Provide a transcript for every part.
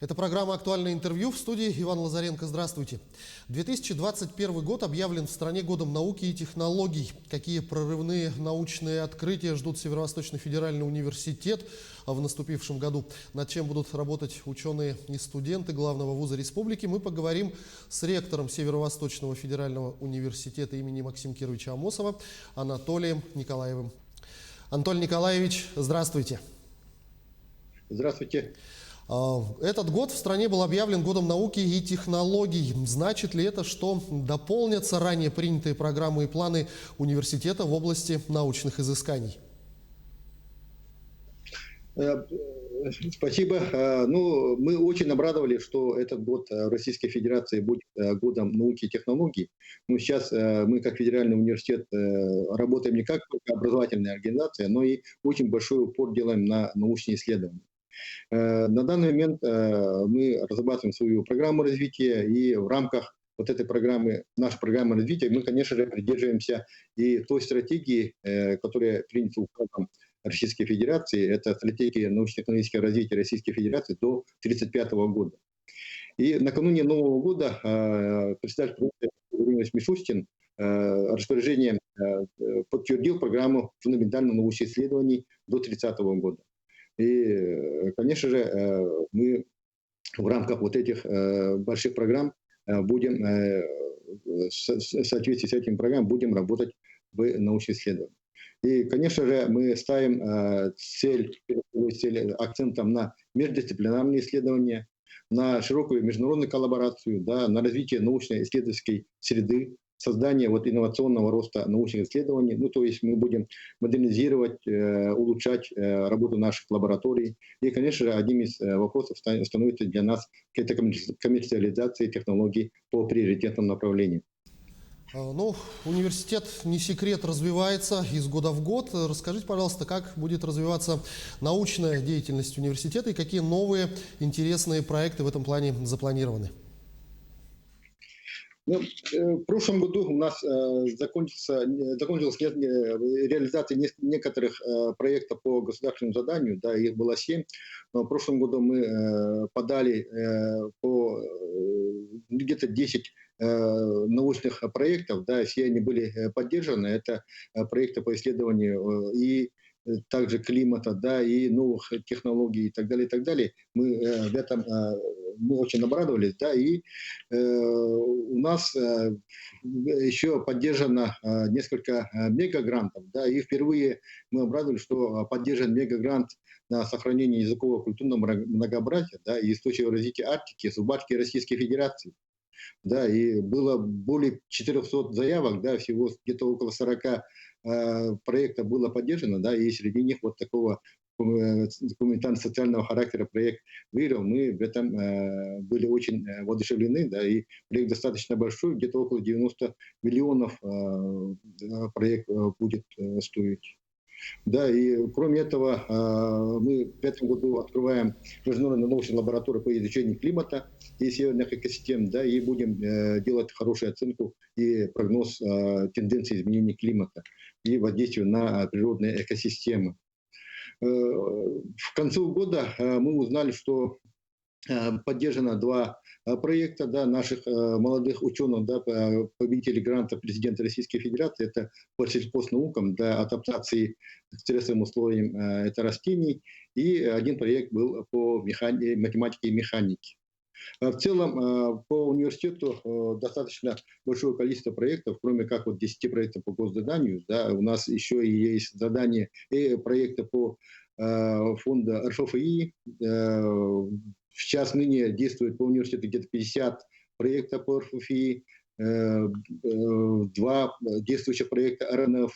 Это программа «Актуальное интервью». В студии Иван Лазаренко. Здравствуйте. 2021 год объявлен в стране годом науки и технологий. Какие прорывные научные открытия ждут Северо-Восточный федеральный университет в наступившем году? Над чем будут работать ученые и студенты главного вуза республики? Мы поговорим с ректором Северо-Восточного федерального университета имени Максима Кировича Амосова Анатолием Николаевым. Анатолий Николаевич, здравствуйте. Здравствуйте. Этот год в стране был объявлен годом науки и технологий. Значит ли это, что дополнятся ранее принятые программы и планы университета в области научных изысканий? Спасибо. Мы очень обрадовались, что этот год Российской Федерации будет годом науки и технологий. Сейчас мы, как федеральный университет, работаем не как образовательная организация, но и очень большой упор делаем на научные исследования. На данный момент мы разрабатываем свою программу развития, и в рамках вот этой программы, нашей программы развития, мы, конечно же, придерживаемся и той стратегии, которая принята указом Российской Федерации, это стратегия научно-технологического развития Российской Федерации до 1935 года. И накануне Нового года председатель правительства Владимир Мишустин распоряжением подтвердил программу фундаментальных научных исследований до 1930 года. И, конечно же, мы в рамках вот этих больших программ будем, в соответствии с этим программам, будем работать в научных исследованиях. И, конечно же, мы ставим цель акцентом на междисциплинарные исследования, на широкую международную коллаборацию, да, на развитие научно-исследовательской среды, создание инновационного роста научных исследований. То есть мы будем модернизировать, улучшать работу наших лабораторий. И, конечно же, одним из вопросов становится для нас коммерциализация технологий по приоритетным направлениям. Университет, не секрет, развивается из года в год. Расскажите, пожалуйста, как будет развиваться научная деятельность университета и какие новые интересные проекты в этом плане запланированы? В прошлом году у нас закончилась реализация некоторых проектов по государственному заданию, да, их было 7. Но в прошлом году мы подали по где-то 10 научных проектов, да, все они были поддержаны. Это проекты по исследованию и также климата, да, и новых технологий и так далее, и так далее. Мы в этом очень обрадовались, да, и у нас еще поддержано несколько мегагрантов, да, и впервые мы обрадовались, что поддержан мегагрант на сохранение языкового и культурного многообразия, да, и устойчивого развития Арктики, субарктики Российской Федерации. Да, и было более 400 заявок, да, всего где-то около 40 проектов было поддержано, да, и среди них вот такого документально-социального характера проект выиграл. Мы в этом были очень воодушевлены, да, и проект достаточно большой, где-то около 90 миллионов проект будет стоить. Да, и кроме этого, мы в этом году открываем международную научную лабораторию по изучению климата и северных экосистем, да, и будем делать хорошую оценку и прогноз тенденций изменения климата и воздействия на природные экосистемы. В конце года мы узнали, что поддержано 2 проекта, да, наших молодых ученых, да, победителей гранта президента Российской Федерации. Это по сельхознаукам, да, адаптации к стрессовым условиям это растений. И один проект был по математике и механике. В целом по университету достаточно большое количество проектов, кроме как 10 проектов по госзаданию. Да, у нас еще и есть задания и проекты по фонду РФФИ. Сейчас ныне действует по университету где-то 50 проектов по РФФИ, 2 действующих проекта РНФ.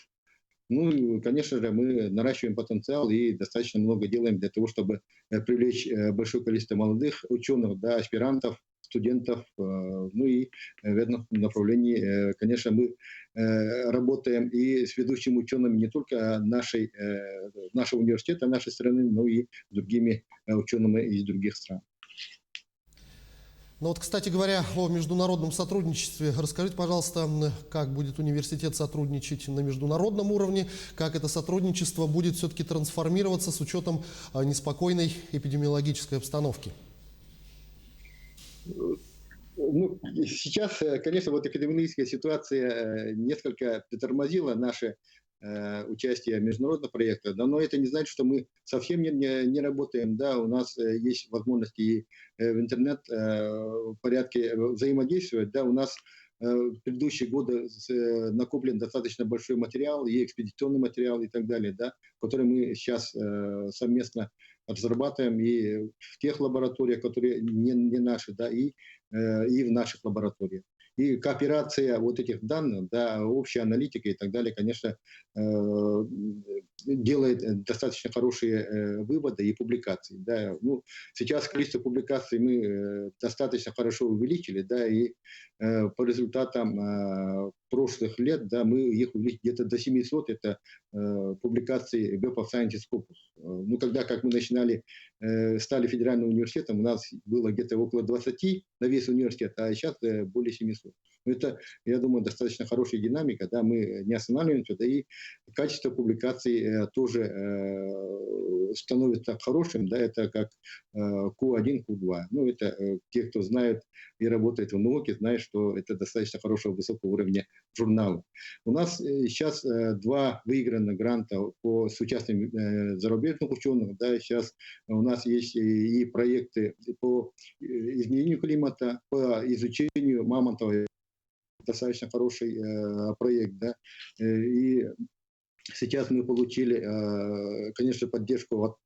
И, конечно же, мы наращиваем потенциал и достаточно много делаем для того, чтобы привлечь большое количество молодых ученых, да, аспирантов, студентов. И в этом направлении, конечно, мы работаем и с ведущими учеными не только нашего университета, нашей страны, но и с другими учеными из других стран. Кстати говоря, о международном сотрудничестве. Расскажите, пожалуйста, как будет университет сотрудничать на международном уровне, как это сотрудничество будет все-таки трансформироваться с учетом неспокойной эпидемиологической обстановки? Ну, и сейчас, конечно, вот эпидемиологическая ситуация несколько притормозила наше участие в международных проектах, да, но это не значит, что мы совсем не работаем. Да, у нас есть возможности и в интернет-порядке взаимодействовать. Да, у нас в предыдущие годы накоплен достаточно большой материал, и экспедиционный материал и так далее, да, который мы сейчас совместно разрабатываем и в тех лабораториях, которые не наши, да, и в наших лабораториях. И кооперация вот этих данных, да, общая аналитика и так далее, конечно, делает достаточно хорошие выводы и публикации. Да. Ну, сейчас количество публикаций мы достаточно хорошо увеличили, да, и по результатам прошлых лет, да, мы их увеличили где-то до 700, это публикации Web of Science Scopus. Ну, когда, как мы начинали, стали федеральным университетом, у нас было где-то около 20 на весь университет, а сейчас более 700. Это, я думаю, достаточно хорошая динамика, да, мы не останавливаемся, да, и качество публикаций тоже становится хорошим, да, это как Q1, Q2. Ну, это те, кто знает и работает в науке, знают, что это достаточно хорошего высокого уровня журнала. У нас сейчас 2 выигранных гранта с участием зарубежных ученых, да, сейчас у нас есть и проекты по изменению климата, по изучению мамонтовой, достаточно хороший проект, да, и сейчас мы получили, конечно, поддержку от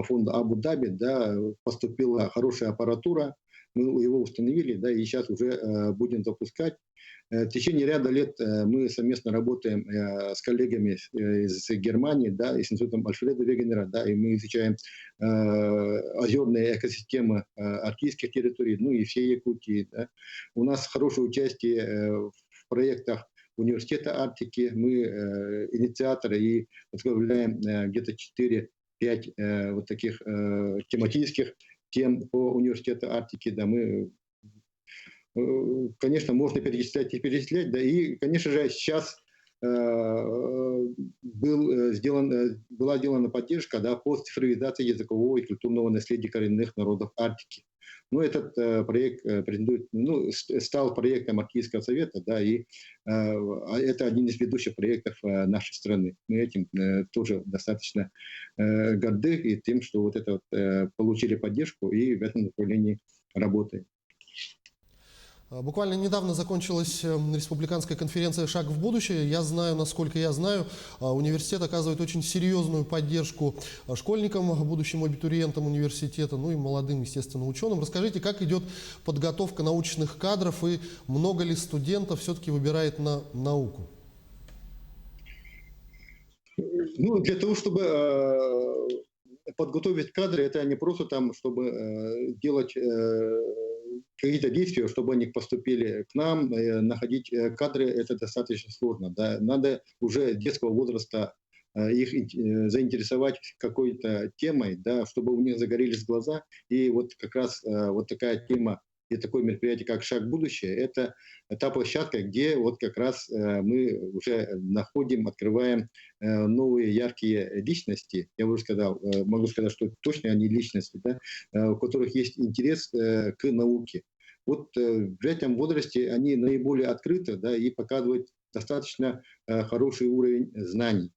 фонда Абу-Даби, да, поступила хорошая аппаратура, мы его установили, да, и сейчас уже будем запускать. В течение ряда лет мы совместно работаем с коллегами из Германии, да, и с институтом Альфреда Вегенера, да, и мы изучаем озерные экосистемы арктических территорий, ну и всей Якутии. Да. У нас хорошее участие в проектах Университета Арктики, мы инициаторы и возглавляем где-то 4-5 вот таких тематических тем по Университету Арктики, да, мы, конечно, можно перечислять и перечислять, да, и, конечно же, сейчас была сделана поддержка, да, по цифровизации языкового и культурного наследия коренных народов Арктики. Ну, этот проект стал проектом Арктического совета, да, и это один из ведущих проектов нашей страны. Мы этим тоже достаточно горды и тем, что вот это вот, получили поддержку и в этом направлении работаем. Буквально недавно закончилась республиканская конференция «Шаг в будущее». Я знаю, насколько я знаю, университет оказывает очень серьезную поддержку школьникам, будущим абитуриентам университета, ну и молодым, естественно, ученым. Расскажите, как идет подготовка научных кадров и много ли студентов все-таки выбирает на науку? Ну, для того, чтобы подготовить кадры, это не просто там, чтобы делать какие-то действия, чтобы они поступили к нам, находить кадры, это достаточно сложно. Да. Надо уже с детского возраста их заинтересовать какой-то темой, да, чтобы у них загорелись глаза. И вот как раз вот такая тема и такое мероприятие, как «Шаг в будущее», это та площадка, где вот как раз мы уже находим, открываем новые яркие личности. Я уже сказал, могу сказать, что точно они личности, да, у которых есть интерес к науке. Вот в этом возрасте они наиболее открыты, да, и показывают достаточно хороший уровень знаний.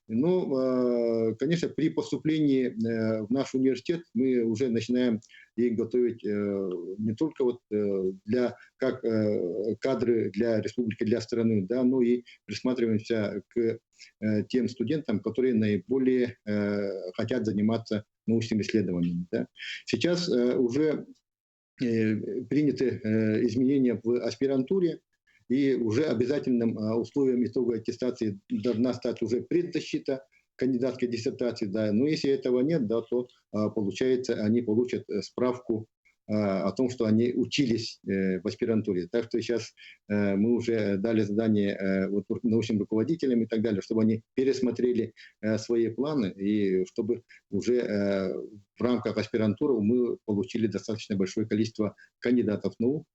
Но, конечно, при поступлении в наш университет мы уже начинаем их готовить не только вот как кадры для республики, для страны, да, но и присматриваемся к тем студентам, которые наиболее хотят заниматься научными исследованиями. Да. Сейчас уже приняты изменения в аспирантуре, и уже обязательным условием итоговой аттестации должна стать уже предзащита кандидатской диссертации. Да. Но если этого нет, да, то получается, они получат справку о том, что они учились в аспирантуре. Так что сейчас мы уже дали задание вот, научным руководителям и так далее, чтобы они пересмотрели свои планы, и чтобы уже в рамках аспирантуры мы получили достаточно большое количество кандидатов наук.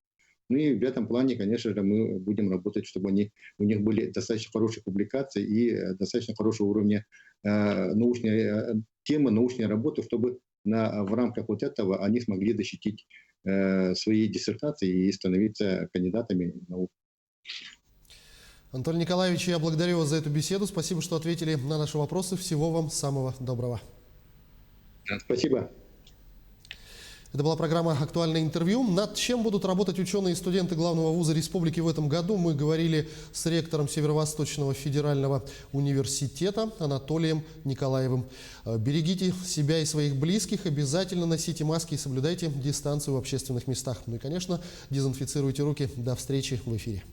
Ну и в этом плане, конечно же, мы будем работать, чтобы у них были достаточно хорошие публикации и достаточно хорошего уровня научной темы, научной работы, чтобы в рамках вот этого они смогли защитить свои диссертации и становиться кандидатами наук. Анатолий Николаевич, я благодарю вас за эту беседу. Спасибо, что ответили на наши вопросы. Всего вам самого доброго. Спасибо. Это была программа «Актуальное интервью». Над чем будут работать ученые и студенты главного вуза республики в этом году, мы говорили с ректором Северо-Восточного федерального университета Анатолием Николаевым. Берегите себя и своих близких, обязательно носите маски и соблюдайте дистанцию в общественных местах. Ну и, конечно, дезинфицируйте руки. До встречи в эфире.